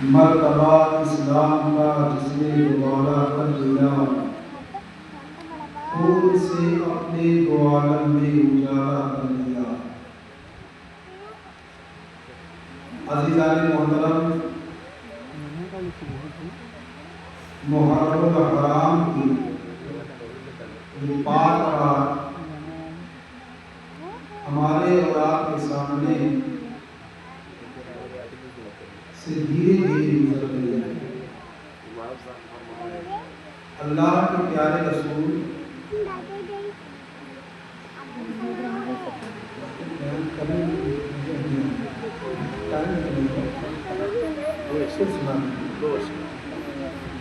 مرتبہ اسلام کا جس نے گوارا کر دیا، خون سے اپنے گوالم میں اجالا کر دیا۔ عزیزان محترم، محرم الحرام کی یہ پاک رات ہمارے اور آپ کے سامنے سے دھیرے دھیرے گزر رہی ہے۔ اللہ کے پیارے رسول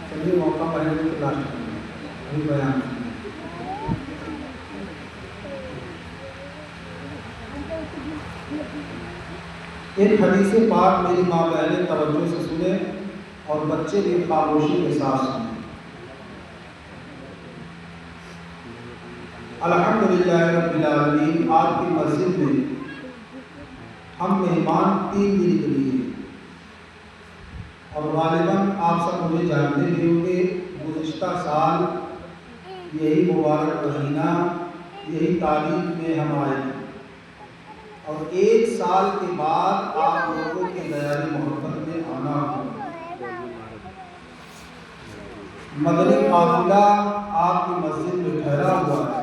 چلیے موقع پائے تو لاسٹ ابھی بیان ایک حدیث پاک میری ماں بہنیں توجہ سے سنیں اور بچے بھی خاموشی کے ساتھ سنیں۔ الحمدللہ رب العالمین، آپ کی مسجد میں ہم مہمان 3 دن کے لیے، اور غالباً آپ سب مجھے جانتے بھی ہوں گے، گزشتہ سال یہی مبارک مہینہ یہی تاریخ میں ہم آئے ہیں، اور 1 سال کے بعد آپ لوگوں کے دیار محبت میں آنا ہو۔ مدنی قافلہ آپ کی مسجد میں ٹھہرا ہوا ہے،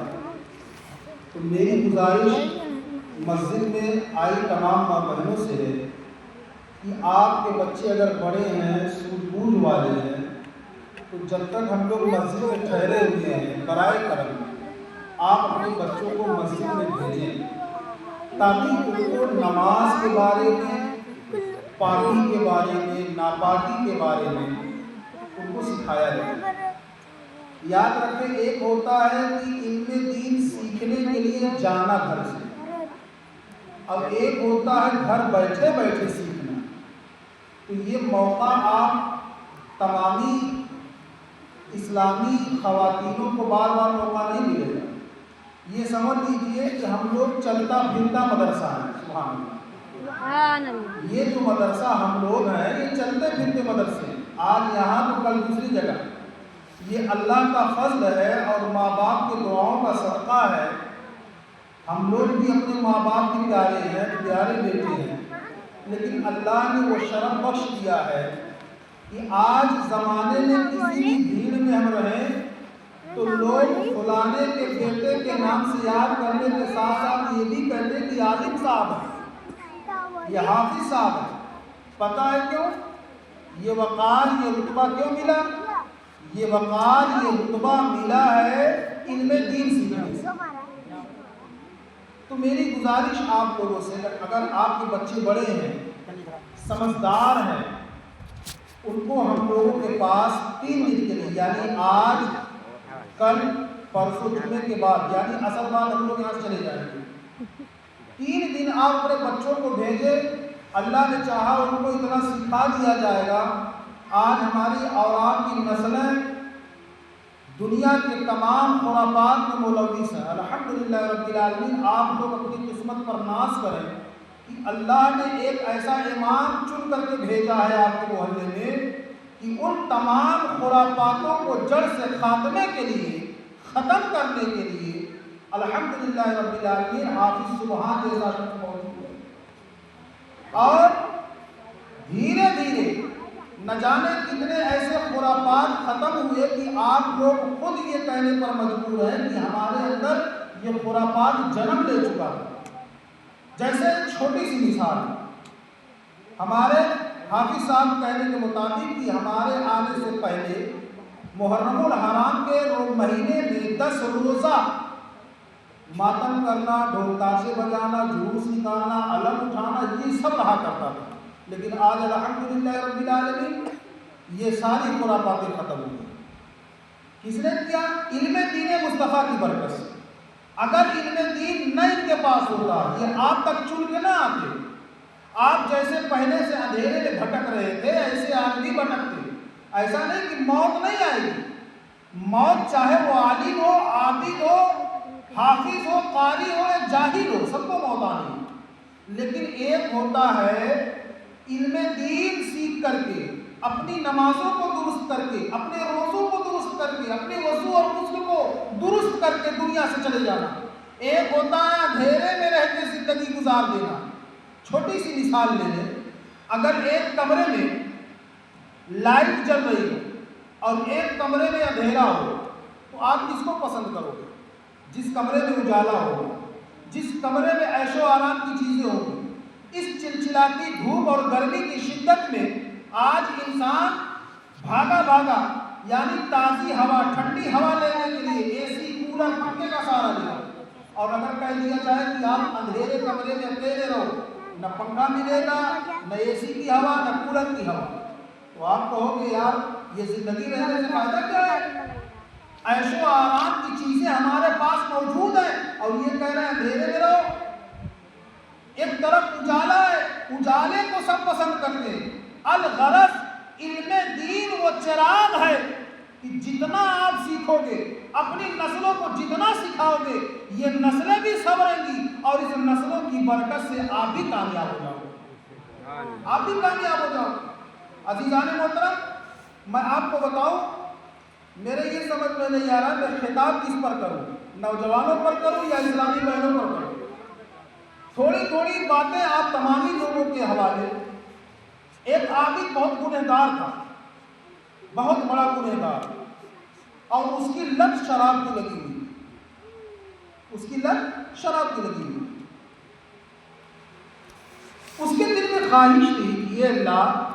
تو میری گزارش مسجد میں آئی تمام ماں بہنوں سے ہے کہ آپ کے بچے اگر بڑے ہیں، سوجھ بوجھ والے ہیں، تو جب تک ہم لوگ مسجد میں ٹھہرے ہوئے ہیں، برائے کرم آپ اپنے بچوں کو مسجد میں بھیجیں، تاکہ ان کو نماز کے بارے میں، پاکی کے بارے میں، ناپاکی کے بارے میں ان کو سکھایا جائے۔ یاد رکھیں، ایک ہوتا ہے کہ علم دین سیکھنے کے لیے جانا گھر سے، اب ایک ہوتا ہے گھر بیٹھے بیٹھے سیکھنا۔ تو یہ موقع آپ تمامی اسلامی خواتینوں کو بار بار موقع نہیں ملے گا۔ یہ سمجھ لیجئے کہ ہم لوگ چلتا پھرتا مدرسہ ہے، سبحان اللہ۔ یہ جو مدرسہ ہم لوگ ہیں، یہ چلتے پھرتے مدرسے ہیں، آج یہاں تو کل دوسری جگہ۔ یہ اللہ کا فضل ہے اور ماں باپ کے دعاؤں کا صدقہ ہے۔ ہم لوگ بھی اپنے ماں باپ کے پیارے ہیں، پیارے بیٹے ہیں، لیکن اللہ نے وہ شرف بخش دیا ہے کہ آج زمانے میں کسی بھی بھیڑ میں ہم رہیں تو لوگ فلانے کے بیٹے کے نام سے یاد کرنے کے ساتھ ساتھ یہ بھی کہتے ہیں کہ عالم صاحب ہے، یہ حافظ صاحب ہے۔ پتہ ہے کیوں؟ یہ وقار، یہ رتبہ کیوں ملا؟ یہ وقار، یہ رتبہ ملا ہے علم دین سیکھنے سے۔ تو میری گزارش آپ لوگوں سے، اگر آپ کے بچے بڑے ہیں، سمجھدار ہیں، ان کو ہم لوگوں کے پاس 3 دن کے لیے، یعنی آج، کل، پرسوں، جمعے کے بعد، یعنی عصر بعد ہم لوگ یہاں سے چلے جائیں گے، 3 دن آپ اپنے بچوں کو بھیجیں۔ اللہ نے چاہا ان کو اتنا سکھا دیا جائے گا، آج ہماری اولاد کی نسلیں دنیا کے تمام خرافات میں ملوث ہیں۔ الحمدللہ رب العالمین، آپ لوگ اپنی قسمت پر ناز کریں کہ اللہ نے ایک ایسا امام چن کر کے بھیجا ہے آپ کے محلے میں کہ ان تمام خرافاتوں کو جڑ سے خاتمے کے لیے، ختم کرنے کے لیے الحمدللہ رب العالمین حافظ سبحان جیسا شخص موجود ہے۔ اور دھیرے دھیرے نہ جانے کتنے ایسے خرافات ختم ہوئے کہ آپ لوگ خود یہ کہنے پر مجبور ہیں کہ ہمارے اندر یہ خرافات جنم لے چکا ہے۔ جیسے چھوٹی سی مثال، ہمارے حافظ صاحب کہنے کے مطابق کہ ہمارے آنے سے پہلے محرم الحرام کے مہینے میں 10 روزہ ماتم کرنا، ڈھول تاشے بجانا، جلوس نکالنا، علم اٹھانا، یہ سب رہا کرتا تھا۔ لیکن آج الحمدللہ رب العالمین یہ ساری خرافاتیں ختم ہوئی۔ کس نے کیا؟ علم دین مصطفیٰ کی برکت سے۔ اگر علم دین نہ ان کے پاس ہوتا، یہ آپ تک چن کے نہ آتے، آپ جیسے پہلے سے اندھیرے میں بھٹک رہے تھے ایسے آج بھی بھٹکتے۔ ایسا نہیں کہ موت نہیں آئے گی، موت چاہے وہ عالم ہو، عابد ہو، حافظ ہو، قاری ہو یا جاہل ہو، سب کو موت آنی ہے۔ لیکن ایک ہوتا ہے علم کر کے، اپنی نمازوں کو درست کر کے، اپنے روزوں کو درست کر کے، اپنے وضو اور غسل کو درست کر کے دنیا سے چلے جانا، ایک ہوتا ہے اندھیرے میں رہ کے زندگی گزار دینا۔ چھوٹی سی مثال لے لیں، اگر ایک کمرے میں لائٹ جل رہی ہو اور ایک کمرے میں اندھیرا ہو تو آپ کس کو پسند کرو گے؟ جس کمرے میں اجالا ہوگا، جس کمرے میں عیش و آرام کی چیزیں ہوں گی۔ اس چلچلاتی دھوپ اور گرمی کی شدت میں آج انسان بھاگا بھاگا یعنی تازی ہوا، ٹھنڈی ہوا لینے کے لیے اے سی، کولر، پنکھے کا سہارا لیا، اور اگر کہہ دیا جائے کہ آپ اندھیرے کمرے میں اکیلے رہو، نہ پنکھا ملے گا، نہ اے سی کی ہوا، نہ کولر کی ہوا، تو آپ کہو گے یار یہ زندگی رہنے سے فائدہ کیا ہے؟ عیش و آرام کی چیزیں ہمارے پاس موجود ہیں اور یہ کہہ رہے ہیں اندھیرے میں رہو۔ ایک طرف اجالا ہے، اجالے کو سب پسند کرتے ہیں۔ الغرض علم دین وہ چراغ ہے کہ جتنا آپ سیکھو گے، اپنی نسلوں کو جتنا سکھاؤ گے، یہ نسلیں بھی سنوریں گی اور اس نسلوں کی برکت سے آپ بھی کامیاب ہو جاؤ گے، آپ بھی کامیاب ہو جاؤ گے۔ عزیزان محترم، میں آپ کو بتاؤں، میرے یہ سمجھ میں نہیں آ رہا میں خطاب کس پر کروں، نوجوانوں پر کروں یا اسلامی بہنوں پر کروں؟ تھوڑی تھوڑی باتیں آپ تمامی لوگوں کے حوالے۔ ایک عابد بہت گنہگار تھا، بہت بڑا گنہگار، اور اس کی لت شراب کی لگی ہوئی، اس کی لت شراب کی لگی ہوئی۔ اس کے دل میں خواہش تھی کہ یہ اللہ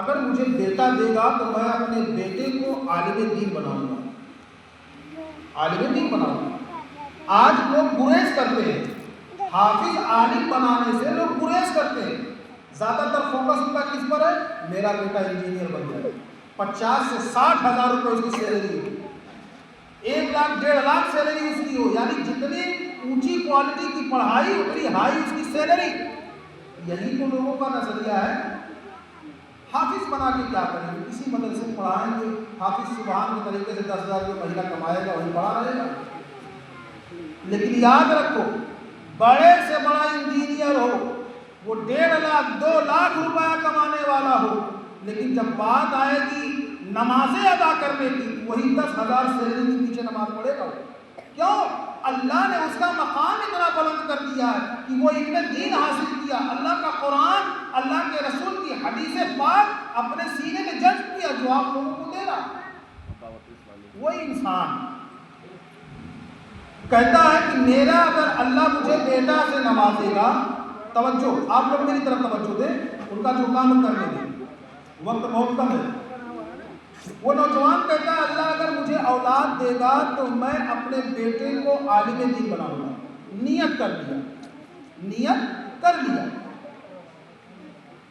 اگر مجھے بیٹا دے گا تو میں اپنے بیٹے کو عالم دین بناؤں گا، عالم دین بناؤں گا۔ آج لوگ گریز کرتے ہیں، حافظ عالم بنانے سے لوگ گریز کرتے ہیں۔ زیادہ تر فوکس ان کا کس پر ہے؟ میرا بیٹا انجینئر بن جائے، 50 سے 60 ہزار روپے اس کی سیلری ہو، 1 لاکھ 1.5 لاکھ سیلری اس کی ہو، یعنی جتنی اونچی کوالٹی کی پڑھائی اتنی ہائی اس کی سیلری۔ یہی تو لوگوں کا نظریہ ہے۔ حافظ بنا کے کیا کریں گے؟ کسی مدرسے میں پڑھائیں گے، حافظ سبحان کے طریقے سے 10,000 روپے مہینہ کمائے گا، وہی پڑھا رہے گا۔ لیکن یاد رکھو، بڑے سے بڑا انجینئر ہو، وہ 1.5 لاکھ 2 لاکھ روپیہ کمانے والا ہو، لیکن جب بات آئے گی نمازیں ادا کرنے کی، وہی 10,000 سیلری کے پیچھے نماز پڑھے گا۔ کیوں؟ اللہ نے اس کا مقام اتنا بلند کر دیا ہے کہ وہ علم دین حاصل کیا، اللہ کا قرآن، اللہ کے رسول کی حدیث پاک اپنے سینے میں جذب کیا، جو آپ لوگوں کو دے رہا۔ وہی انسان کہتا ہے کہ میرا اگر اللہ مجھے بیٹا سے نوازے گا، توجہ آپ لوگ میری طرف توجہ دیں، ان کا جو کام کرنے دیں، وقت بہت کم ہے۔ وہ نوجوان کہتا ہے اللہ اگر مجھے اولاد دے گا تو میں اپنے بیٹے کو عالم دین بناؤں گا۔ نیت کر لیا، نیت کر لیا۔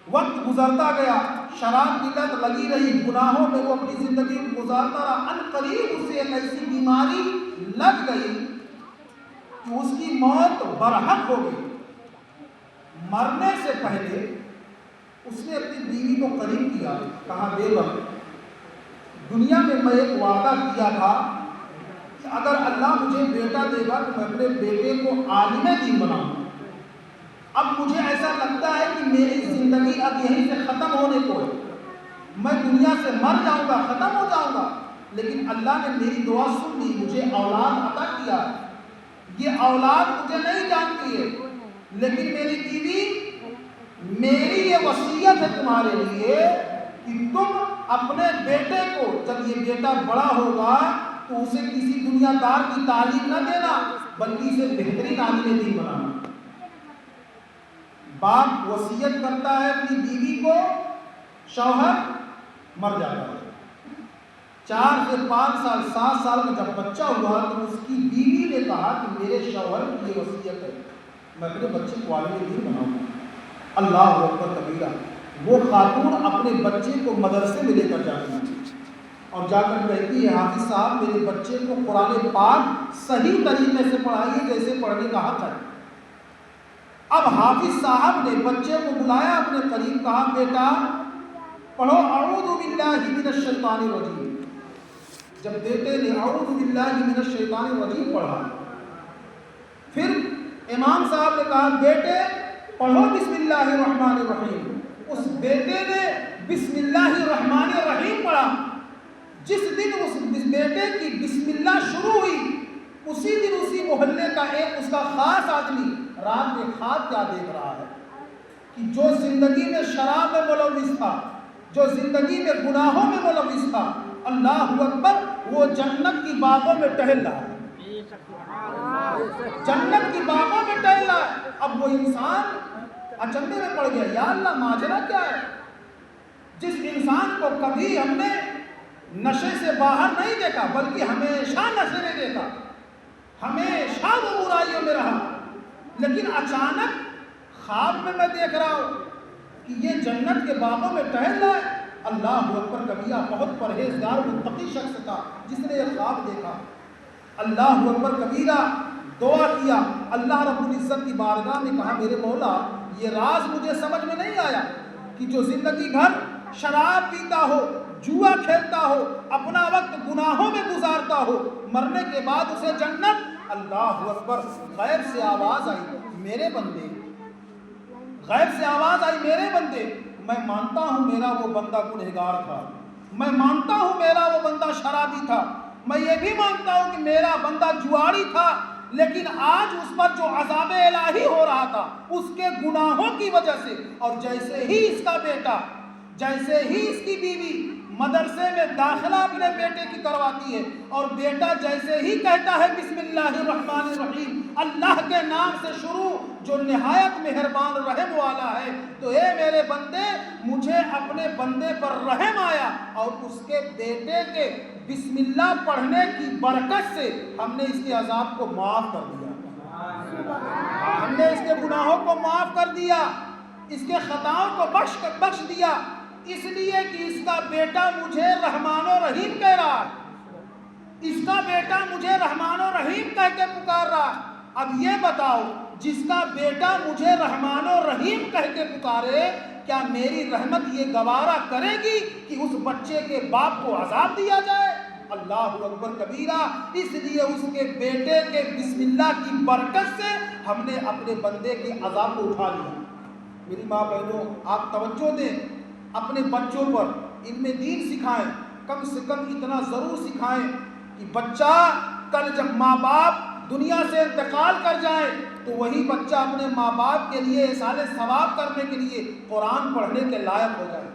وقت گزرتا گیا، شراب کی لت لگی رہی، گناہوں میں وہ اپنی زندگی گزارتا رہا۔ ان قریب اسے ایک ایسی بیماری لگ گئی کہ اس کی موت برحق ہو گئی۔ مرنے سے پہلے اس نے اپنی بیوی کو قریب کیا، کہا بیوہ دنیا میں میں ایک وعدہ کیا تھا کہ اگر اللہ مجھے بیٹا دے گا تو میں اپنے بیٹے کو عالم دین بناؤں گا۔ اب مجھے ایسا لگتا ہے کہ میری زندگی اب یہیں سے ختم ہونے کو ہے، میں دنیا سے مر جاؤں گا، ختم ہو جاؤں گا، لیکن اللہ نے میری دعا سن لی، مجھے اولاد عطا کیا۔ یہ اولاد مجھے نہیں جانتی ہے، لیکن میری بیوی، میری یہ وصیت ہے تمہارے لیے کہ تم اپنے بیٹے کو جب یہ بیٹا بڑا ہوگا تو اسے کسی دنیا دار کی تعلیم نہ دینا بلکہ اسے بہترین عالم دین بنانا۔ باپ وصیت کرتا ہے اپنی بیوی کو، شوہر مر جاتا ہے۔ 4 سے 5 سال 7 سال کا جب بچہ ہوا تو اس کی بیوی نے کہا کہ میرے شوہر کی یہ وصیت ہے میں اپنے بچے کو عالم دین بناؤں گا۔ اللہ اکبر کبیرہ۔ وہ خاتون اپنے بچے کو مدرسے میں لے کر جاتی ہے اور جا کر کہتی ہے حافظ صاحب میرے بچے کو قرآن پاک صحیح طریقے سے پڑھائیے جیسے پڑھنے کا حق ہے۔ اب حافظ صاحب نے بچے کو بلایا اپنے قریب، کہا بیٹا پڑھو اعوذ باللہ من الشیطان الرجیم۔ جب بیٹے نے اعوذ باللہ من الشیطان الرجیم پڑھا، پھر امام صاحب نے کہا بیٹے پڑھو بسم اللہ الرحمن الرحیم۔ اس بیٹے نے بسم اللہ الرحمن الرحیم پڑھا، جس دن اس بیٹے کی بسم اللہ شروع ہوئی اسی دن اسی محلے کا ایک اس کا خاص آدمی رات میں خواب کیا دیکھ رہا ہے کہ جو زندگی میں شراب میں ملوث تھا، جو زندگی میں گناہوں میں ملوث تھا، اللہ اکبر، وہ جنت کی باغوں میں ٹہل رہا ہے، جنت کی باغوں میں ٹہل رہا ہے۔ اب وہ انسان اچنبے میں پڑ گیا، یا اللہ ماجرا کیا ہے؟ جس انسان کو کبھی ہم نے نشے سے باہر نہیں دیکھا بلکہ ہمیشہ نشے میں دیکھا، ہمیشہ وہ برائیوں میں رہا، لیکن اچانک خواب میں دیکھ رہا ہوں کہ یہ جنت کے باغوں میں ٹہل رہا ہے۔ اللہ اکبر کبیرہ، بہت پرہیزگار متقی شخص تھا جس نے یہ خواب دیکھا۔ اللہ اکبر کبیرہ، دعا کیا، اللہ رب العزت کی بارگاہ میں کہا میرے مولا یہ راز مجھے سمجھ میں نہیں آیا کہ جو زندگی بھر شراب پیتا ہو، جوا کھیلتا ہو، اپنا وقت گناہوں میں گزارتا ہو، مرنے کے بعد اسے جنت۔ اللہ اکبر، غیب سے آواز آئی میرے بندے، غیب سے آواز آئی میرے بندے، میں مانتا ہوں میرا وہ بندہ گنہگار تھا، میں مانتا ہوں میرا وہ بندہ شرابی تھا، میں یہ بھی مانتا ہوں کہ میرا بندہ جواری تھا، لیکن آج اس پر جو عذاب الہی ہو رہا تھا اس کے گناہوں کی وجہ سے، اور جیسے ہی اس کا بیٹا، جیسے ہی اس کی بیوی مدرسے میں داخلہ اپنے بیٹے کی کرواتی ہے اور بیٹا جیسے ہی کہتا ہے بسم اللہ الرحمن الرحیم، اللہ کے نام سے شروع جو نہایت مہربان رحم والا ہے، تو اے میرے بندے مجھے اپنے بندے پر رحم آیا اور اس کے بیٹے کے بسم اللہ پڑھنے کی برکت سے ہم نے اس کے عذاب کو معاف کر دیا، ہم نے اس کے گناہوں کو معاف کر دیا، اس کے خطاؤں کو بخش دیا، اس لیے کہ اس کا بیٹا مجھے رحمان و رحیم کہہ رہا ہے، اس کا بیٹا مجھے رحمان و رحیم کہہ کے پکار رہا ہے۔ اب یہ بتاؤ جس کا بیٹا مجھے رحمان و رحیم کہہ کے پکارے، کیا میری رحمت یہ گوارا کرے گی کہ اس بچے کے باپ کو عذاب دیا جائے؟ اللہ اکبر کبیرہ، اس لیے اس کے بیٹے کے بسم اللہ کی برکت سے ہم نے اپنے بندے کے عذاب کو اٹھا لیا۔ میری ماں بہنوں، آپ توجہ دیں اپنے بچوں پر، ان میں دین سکھائیں، کم سے کم اتنا ضرور سکھائیں کہ بچہ کل جب ماں باپ دنیا سے انتقال کر جائے تو وہی بچہ اپنے ماں باپ کے لیے احسان ثواب کرنے کے لیے قرآن پڑھنے کے لائق ہو جائے۔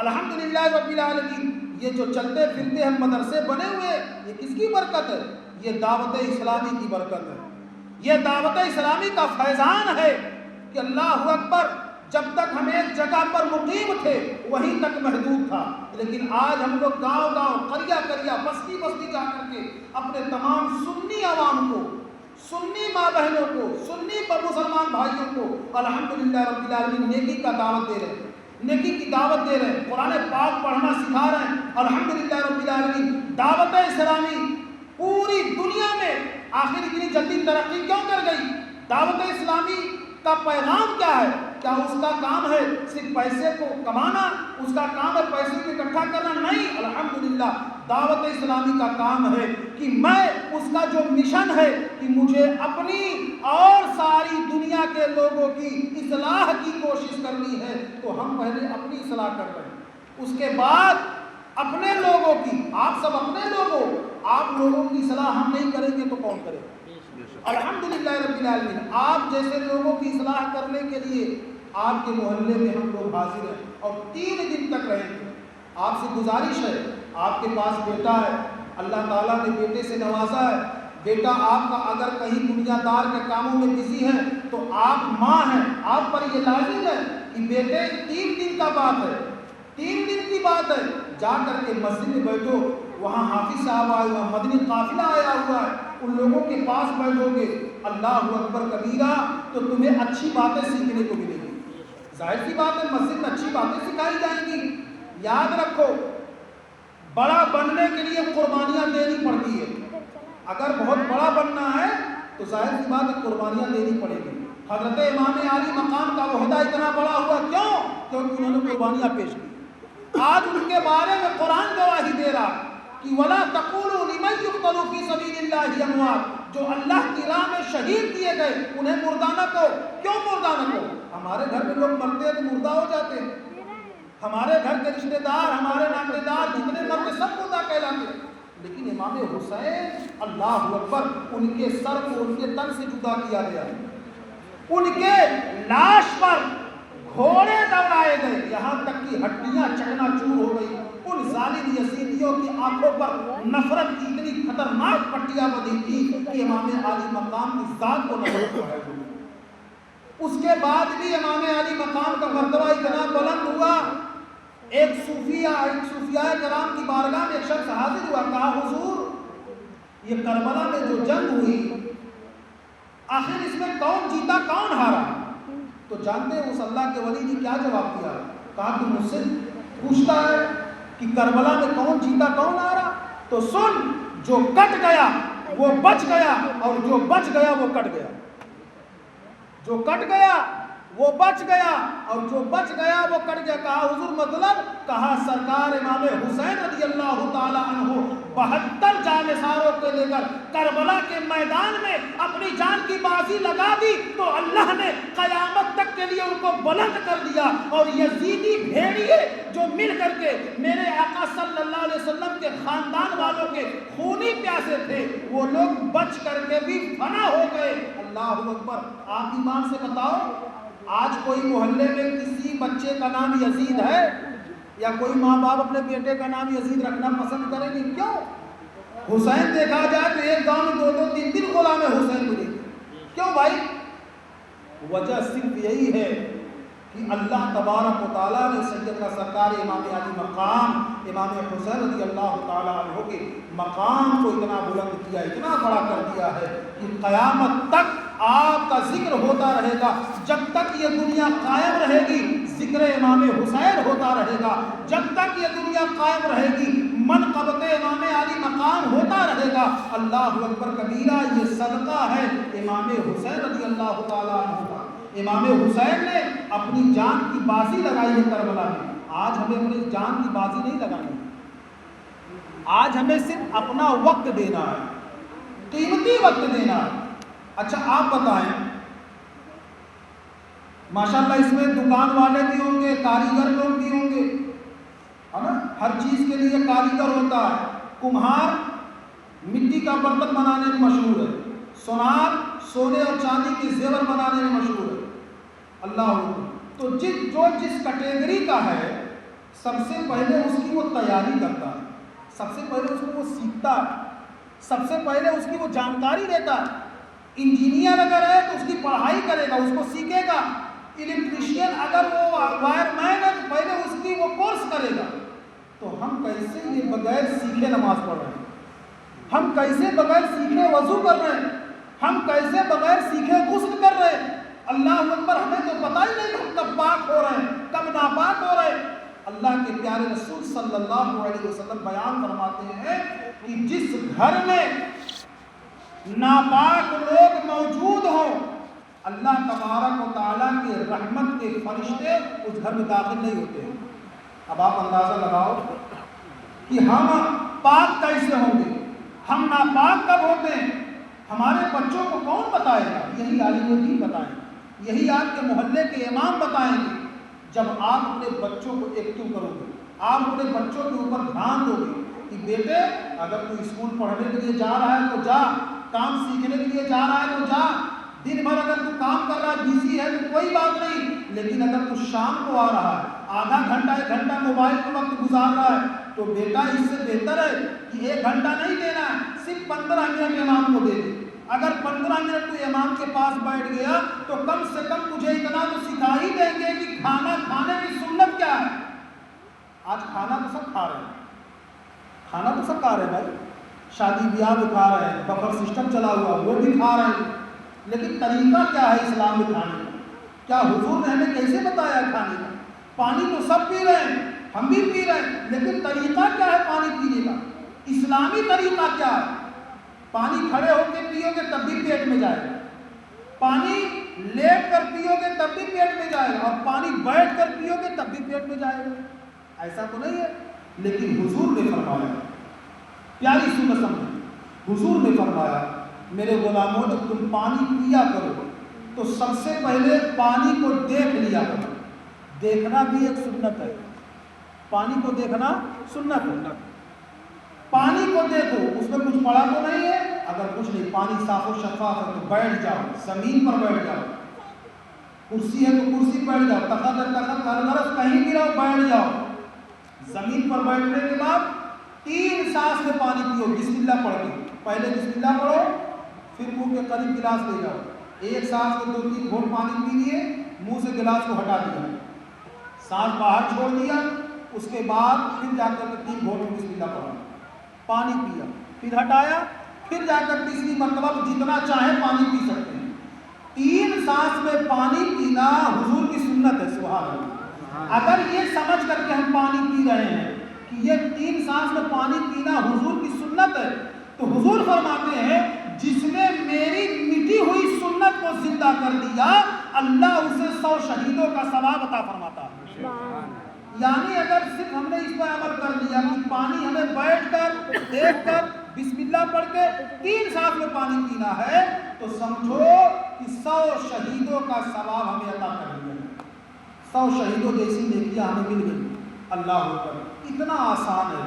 الحمدللہ رب العالمین، یہ جو چلتے پھرتے ہم مدرسے بنے ہوئے، یہ کس کی برکت ہے؟ یہ دعوت اسلامی کی برکت ہے، یہ دعوت اسلامی کا فیضان ہے کہ اللہ اکبر، جب تک ہم ایک جگہ پر مقیم تھے وہیں تک محدود تھا، لیکن آج ہم لوگ گاؤں گاؤں، قریہ قریہ، بستی بستی جا کر کے اپنے تمام سنی عوام کو، سنی ماں بہنوں کو، سنی مسلمان بھائیوں کو الحمدللہ رب العالمین نیکی کا دعوت دے رہے ہیں، نیکی کی دعوت دے رہے ہیں، قرآن پاک پڑھنا سکھا رہے ہیں۔ الحمدللہ رب العالمین، دعوت اسلامی پوری دنیا میں آخر اتنی جلدی ترقی کیوں کر گئی؟ دعوت اسلامی کا پیغام کیا ہے؟ کیا اس کا کام ہے صرف پیسے کو کمانا؟ اس کا کام ہے پیسے کو اکٹھا کرنا؟ نہیں، الحمدللہ دعوت اسلامی کا کام ہے کہ میں اس کا جو مشن ہے کہ مجھے اپنی اور ساری دنیا کے لوگوں کی اصلاح کی کوشش کرنی ہے، تو ہم پہلے اپنی اصلاح کر رہے ہیں، اس کے بعد اپنے لوگوں کی، آپ سب اپنے لوگوں، آپ لوگوں کی اصلاح ہم نہیں کریں گے تو کون کرے گا؟ الحمدللہ رب العالمین، آپ جیسے لوگوں کی اصلاح کرنے کے لیے آپ کے محلے میں ہم لوگ حاضر ہیں اور 3 دن تک رہیں گے۔ آپ سے گزارش ہے، آپ کے پاس بیٹا ہے، اللہ تعالیٰ نے بیٹے سے نوازا ہے، بیٹا آپ کا اگر کہیں دنیا دار کے کاموں میں بزی ہے تو آپ ماں ہیں، آپ پر یہ لازم ہے کہ بیٹے 3 دن کا بات ہے، 3 دن کی بات ہے، جا کر کے مسجد میں بیٹھو، وہاں حافظ صاحب آئے ہوا، مدنی قافلہ آیا ہوا ہے، ان لوگوں کے پاس بیٹھو گے، اللہ اکبر کبیرہ، تو تمہیں اچھی باتیں سیکھنے کو ملیں گی۔ ظاہر سی بات ہے مسجد میں اچھی باتیں سکھائی جائیں گی۔ یاد رکھو، بڑا بننے کے لیے قربانیاں دینی پڑتی ہے، اگر بہت بڑا بننا ہے تو ظاہر سی بات ہے قربانیاں دینی پڑے گی۔ حضرت امام علی مقام کا عہدہ اتنا بڑا ہوا کیوں؟ کیونکہ انہوں نے قربانیاں پیش کی۔ آج ان کے بارے میں قرآن گواہی دے رہا کہ وَلَا تَقُولُوا لِمَن يُقْتَلُ فِي سَبِيلِ اللَّهِ أَمْوَاتٌ، جو اللہ کی راہ میں شہید کیے گئے انہیں مردہ نہ کہو۔ کیوں مردہ نہ کہو؟ ہمارے گھر میں لوگ مرتے ہیں تو مردہ ہو جاتے ہیں، ہمارے گھر کے رشتہ دار، ہمارے ناطے دار جتنے مرد سب مردہ کہلاتے ہیں، لیکن امام حسین اللہ اکبر ان کے سر کو ان کے تن سے جدا کیا گیا، ان کے لاش پر گھوڑے دوڑائے گئے، یہاں تک کہ ہڈیاں چکنا چور ہو گئی، ان ظالم یزیدیوں کی آنکھوں پر نفرت کی اتنی خطرناک پٹیاں بندھی تھی کہ امام عالی مقام کی ذات کو نفرت ہو گئی۔ اس کے بعد بھی امام عالی مقام کا مرتبہ اتنا بلند ہوا، ایک صوفیاء کرام کی بارگاہ میں ایک شخص حاضر ہوا، کہا حضور یہ کربلا میں جو جنگ ہوئی آخر اس میں کون جیتا کون ہارا؟ تو جانتے ہیں اس اللہ کے ولی نے کیا جواب دیا؟ کہا کہ مجھ سے پوچھتا ہے کہ کربلا میں کون جیتا کون ہارا؟ تو سن، جو کٹ گیا وہ بچ گیا اور جو بچ گیا وہ کٹ گیا، جو کٹ گیا وہ بچ گیا اور جو بچ گیا وہ کٹ گیا۔ کہا حضور مطلب؟ کہا سرکار امام حسین رضی اللہ تعالی عنہ 72 جانثاروں کو لے کر کربلا کے میدان میں اپنی جان کی بازی لگا دی تو اللہ نے قیامت تک کے لیے ان کو بلند کر دیا، اور یزیدی بھیڑیے جو مل کر کے میرے آقا صلی اللہ علیہ وسلم کے خاندان والوں کے خونی پیاسے تھے، وہ لوگ بچ کر کے بھی فنا ہو گئے۔ اللہ اکبر۔ آپ ایمان سے بتاؤ، آج کوئی محلے میں کسی بچے کا نام یزید ہے یا کوئی ماں باپ اپنے بیٹے کا نام یزید رکھنا پسند کریں گے؟ کیوں؟ حسین دیکھا جائے تو ایک گاؤں میں 2 3 3 غلام حسین ملے، کیوں بھائی؟ وجہ صرف یہی ہے کہ اللہ تبارک و تعالیٰ نے سیدنا سرکار امام علی مقام امام حسین رضی اللہ تعالیٰ عنہ کے مقام کو اتنا بلند کیا، اتنا بڑا کر دیا ہے کہ قیامت تک آپ کا ذکر ہوتا رہے گا، جب تک یہ دنیا قائم رہے گی ذکر امام حسین ہوتا رہے گا، جب تک یہ دنیا قائم رہے گی منقبت امام علی مقام ہوتا رہے گا۔ اللہ اکبر کبیرہ، یہ صدقہ ہے امام حسین رضی اللہ تعالیٰ عنہ کا۔ امام حسین نے اپنی جان کی بازی لگائی ہے کربلا میں، آج ہمیں اپنی جان کی بازی نہیں لگانی، آج ہمیں صرف اپنا وقت دینا ہے، قیمتی وقت دینا ہے۔ اچھا آپ بتائیں، ماشاءاللہ اس میں دکان والے بھی ہوں گے، کاریگر لوگ بھی ہوں گے، ہے نا؟ ہر چیز کے لیے کاریگر ہوتا ہے، کمہار مٹی کا برتن بنانے میں مشہور ہے، سونار سونے اور چاندی کے زیور بنانے میں مشہور ہے۔ اللہ تو جو جس کیٹیگری کا ہے سب سے پہلے اس کی وہ تیاری کرتا ہے، سب سے پہلے اس کو وہ سیکھتا ہے، سب سے پہلے اس کی وہ جانکاری لیتا ہے۔ انجینئر اگر ہے تو اس کی پڑھائی کرے گا، اس کو سیکھے گا۔ الیکٹریشین اگر وہ وائر مین ہے تو پہلے اس کی وہ کورس کرے گا۔ تو ہم کیسے یہ بغیر سیکھے نماز پڑھ رہے ہیں؟ ہم کیسے بغیر سیکھے وضو کر رہے ہیں؟ ہم کیسے بغیر سیکھے غسل کر رہے ہیں؟ اللہ اکبر، ہمیں تو پتہ ہی نہیں کہ ہم کب پاک ہو رہے ہیں کب ناپاک ہو رہے ہیں۔ اللہ کے پیارے رسول صلی اللہ علیہ وسلم بیان فرماتے ہیں کہ جس گھر میں ناپاک لوگ موجود ہوں اللہ تبارک و تعالیٰ کے رحمت کے فرشتے اس گھر میں داخل نہیں ہوتے ہیں۔ اب آپ اندازہ لگاؤ کہ ہم پاک کیسے ہوں گے، ہم ناپاک کب ہوتے ہیں؟ ہمارے بچوں کو کون بتائے گا؟ یہی عالم دین بتائیں گے، یہی آپ کے محلے کے امام بتائیں گے۔ جب آپ اپنے بچوں کو ایکٹیو کرو گے، آپ اپنے بچوں کے اوپر دھیان دو گے کہ بیٹے اگر تو اسکول پڑھنے کے لیے جا رہا ہے تو جا، کام سیکھنے کے لیے جا رہا ہے تو جا، دن بھر اگر تو کام کر رہا ہے بیزی ہے تو کوئی بات نہیں، لیکن اگر تو شام کو آ رہا ہے آدھا گھنٹہ 1 گھنٹہ موبائل پر وقت گزار رہا ہے تو بیٹا اس سے بہتر ہے کہ 1 گھنٹہ نہیں دینا ہے، صرف 15 منٹ امام کو دے دے۔ اگر 15 منٹ تو امام کے پاس بیٹھ گیا تو کم سے کم تجھے اتنا تو سکھا ہی دیں گے کہ کھانا کھانے کی سنت کیا ہے۔ آج کھانا تو سب کھا رہے ہیں، کھانا تو سب کھا رہے ہیں بھائی، شادی بیاہ میں کھا رہے ہیں، بفر سسٹم چلا ہوا وہ بھی کھا رہے ہیں، لیکن طریقہ کیا ہے اسلام میں کھانے کا؟ کیا حضور نے ہمیں کیسے بتایا کھانے کا؟ پانی تو سب پی رہے ہیں، ہم بھی پی رہے ہیں، لیکن طریقہ کیا ہے پانی پینے کا؟ اسلامی طریقہ کیا ہے؟ پانی کھڑے ہو کے پیو گے تب بھی پیٹ میں جائے گا، پانی لیٹ کر پیو گے تب بھی پیٹ میں جائے گا، اور پانی بیٹھ کر پیو گے تب بھی پیٹ میں جائے گا۔ ایسا تو نہیں ہے، لیکن حضور نے فرمایا، پیاری سنت سمجھیں، حضور نے فرمایا میرے غلاموں جب تم پانی پیا کرو تو سب سے پہلے پانی کو دیکھ لیا کرو۔ دیکھنا بھی ایک سنت ہے، پانی کو دیکھنا سنت ہے. پانی کو دیکھو، اس میں کچھ پڑا تو نہیں ہے. اگر کچھ نہیں، پانی صاف و شفاف ہے تو بیٹھ جاؤ، زمین پر بیٹھ جاؤ. کرسی ہے تو کرسی پر بیٹھ جاؤ، تخت ہے تخت، ہر طرف کہیں بھی رہو بیٹھ جاؤ. زمین پر بیٹھنے کے بعد 3 سانس میں پانی پیو بسم اللہ پڑھ کے. پہلے بسم اللہ پڑھو، پھر منہ کے قریب گلاس لے جاؤ. ایک سانس میں 2-3 گھونٹ پانی پی لیے، منہ سے گلاس کو ہٹا دیا، سانس باہر چھوڑ دیا. اس کے بعد پھر جا کر کے 3 گھونٹ میں بسم اللہ پڑھا، پانی پیا، پھر ہٹایا، پھر جا کر تیسری مرتبہ جتنا چاہے پانی پی سکتے ہیں. 3 سانس میں پانی پینا حضور کی سنت ہے. سبحان اللہ. اگر یہ سمجھ کر کے ہم پانی پی رہے ہیں کہ یہ 3 سانس میں پانی پینا حضور کی سنت ہے، تو حضور فرماتے ہیں جس نے میری مٹی ہوئی سنت کو زندہ کر دیا، اللہ اسے 100 شہیدوں کا ثواب عطا فرماتا ہے. یعنی اگر صرف ہم نے اس پر عمل کر لیا کہ پانی ہمیں بیٹھ کر دیکھ کر بسم اللہ پڑھ کے 3 سانس میں پانی پینا ہے، تو سمجھو کہ 100 شہیدوں کا ثواب ہمیں عطا کر دیا. 100 شہیدوں جیسی نیکیاں ہمیں مل گئی. اللہ اکبر. اتنا آسان ہے.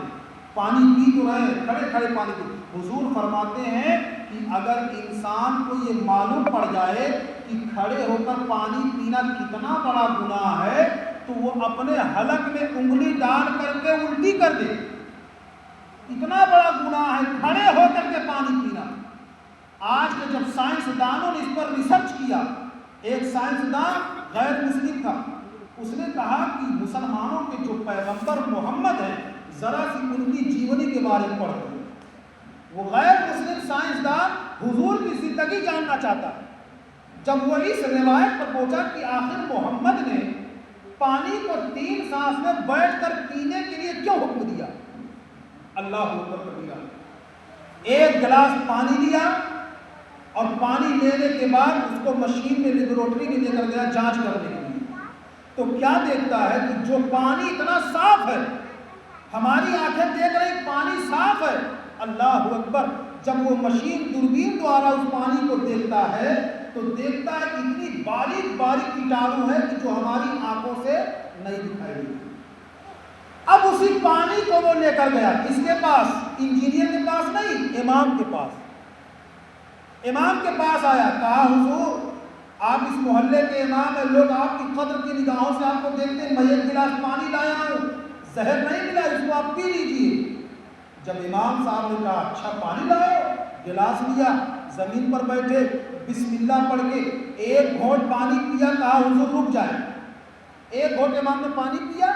پانی پی تو رہے، کھڑے کھڑے پانی پی. حضور فرماتے ہیں کہ اگر انسان کو یہ معلوم پڑ جائے کہ کھڑے ہو کر پانی پینا کتنا بڑا گناہ ہے، تو وہ اپنے حلق میں انگلی ڈال کر کے الٹی کر دے. اتنا بڑا گناہ ہے کھڑے ہو کر کے پانی پینا. آج کے جب سائنسدانوں نے اس پر ریسرچ کیا، ایک سائنسدان غیر مسلم تھا، اس نے کہا کہ مسلمانوں کے جو پیغمبر محمد ہیں، ذرا سی ان کی جیونی کے بارے میں پڑھو. وہ غیر مسلم سائنسدان حضور کی زندگی جاننا چاہتا ہے. جب وہ اس روایت پر پہنچا کہ آخر محمد نے پانی کو 3 سانس میں بیٹھ کر پینے کے لیے کیوں حکم دیا. اللہ اکبر کبیرہ. ایک گلاس پانی لیا اور پانی لینے کے بعد اس کو مشین میں لیبارٹری میں لے کر گیا جانچ کرنے کے لیے. تو کیا دیکھتا ہے کہ جو پانی اتنا صاف ہے، ہماری آنکھیں دیکھ رہی پانی صاف ہے. اللہ اکبر. جب وہ مشین دوربین دوارا اس پانی کو دیکھتا ہے تو دیکھتا ہے کہ اتنی باریک باریک کیٹاڑو ہے کہ جو ہماری آنکھوں سے نہیں دکھائی دیتی. اب اسی پانی کو وہ لے کر گیا کس کے پاس؟ انجینئر کے پاس نہیں، امام کے پاس. امام کے پاس آیا، کہا حضور آپ اس محلے کے امام ہیں، لوگ آپ کی قدر کی نگاہوں سے آپ کو دیکھتے ہیں، میں ایک گلاس پانی لایا ہوں، زہر نہیں ملا، اس کو آپ پی لیجیے. جب امام صاحب نے کہا اچھا پانی لاؤ، گلاس لیا، زمین پر بیٹھے، بسم اللہ پڑھ کے 1 گھونٹ پانی پیا. کہا حضور رک جائیں. 1 گھونٹ امام نے پانی پیا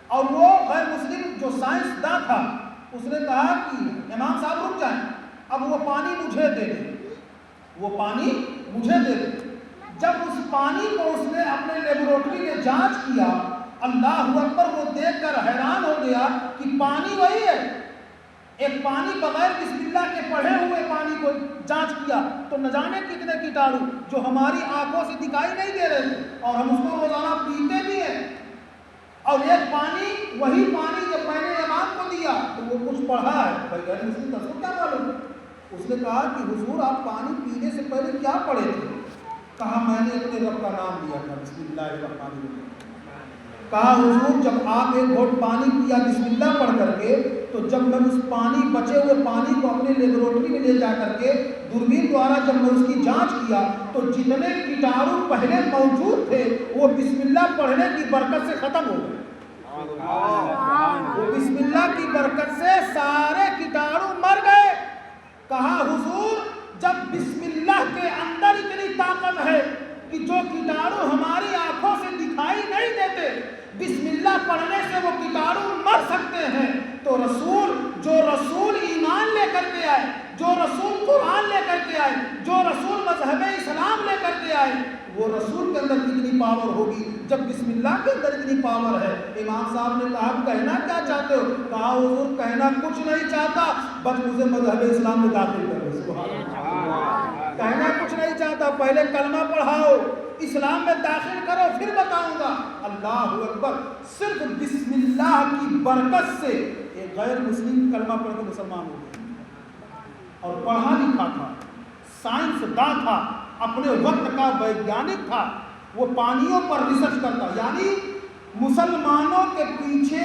اور وہ غیر مسلم جو سائنسداں تھا اس نے کہا کہ امام صاحب رک جائیں، اب وہ پانی مجھے دے دیں، وہ پانی مجھے دے دیں. جب اس پانی کو اس نے اپنے لیبارٹری میں جانچ کیا، اللہ اکبر، وہ دیکھ کر حیران ہو گیا کہ پانی وہی ہے. ایک پانی بغیر بسم اللہ کے پڑھے ہوئے پانی کو جانچ کیا تو نہ جانے کتنے کیٹاڑو جو ہماری آنکھوں سے دکھائی نہیں دے رہے تھے، اور ہم اس کو روزانہ پیتے بھی ہیں. اور ایک پانی وہی پانی جب میں نے امام کو دیا تو وہ کچھ پڑھا ہے. بھائی غیر مسلم کا کیا معلوم؟ اس نے کہا کہ حضور آپ پانی پینے سے پہلے کیا پڑھے تھے؟ کہا میں نے اپنے رب کا نام لیا تھا، بسم اللہ الرحمن الرحیم. کہا حضور جب آپ 1 گھونٹ پانی پیا بسم اللہ پڑھ کر کے، تو جب میں اس پانی بچے ہوئے پانی کو اپنے لیبارٹری میں لے جا کر کے دوربین دوارا جب میں اس کی جانچ کیا تو جتنے کیٹاڑو پہلے موجود تھے وہ بسم اللہ پڑھنے کی برکت سے ختم ہو گئے. وہ بسم اللہ کی برکت سے سارے کیٹاڑو مر گئے. کہا حضور جب بسم اللہ کے اندر اتنی طاقت ہے کہ جو کیٹاڑو ہماری آنکھوں سے دکھائی نہیں دیتے، بسم اللہ پڑھنے سے وہ کیٹاڑو مر سکتے ہیں، تو جو رسول ایمان لے کر کے آئے، جو رسول قرآن لے کر کے آئے، جو رسول مذہب اسلام لے کر کے آئے، وہ رسول کے اندر کتنی پاور ہوگی جب بسم اللہ کے اندر اتنی پاور ہے. امام صاحب نے کہا کہنا کیا چاہتے ہو؟ کہا حضور کہنا کچھ نہیں چاہتا، بس مجھے مذہب اسلام میں داخل کرو. سبحان اللہ. کہنا کچھ نہیں چاہتا، پہلے کلمہ پڑھاؤ، اسلام میں داخل کرو، پھر بتاؤں گا. اللہ اکبر. صرف بسم اللہ کی برکت سے ایک غیر مسلم کلمہ پڑھ کے مسلمان ہو گئے، اور پڑھا لکھا تھا، سائنسداں تھا، اپنے وقت کا ویگیانک تھا. وہ پانیوں پر ریسرچ کرتا، یعنی مسلمانوں کے پیچھے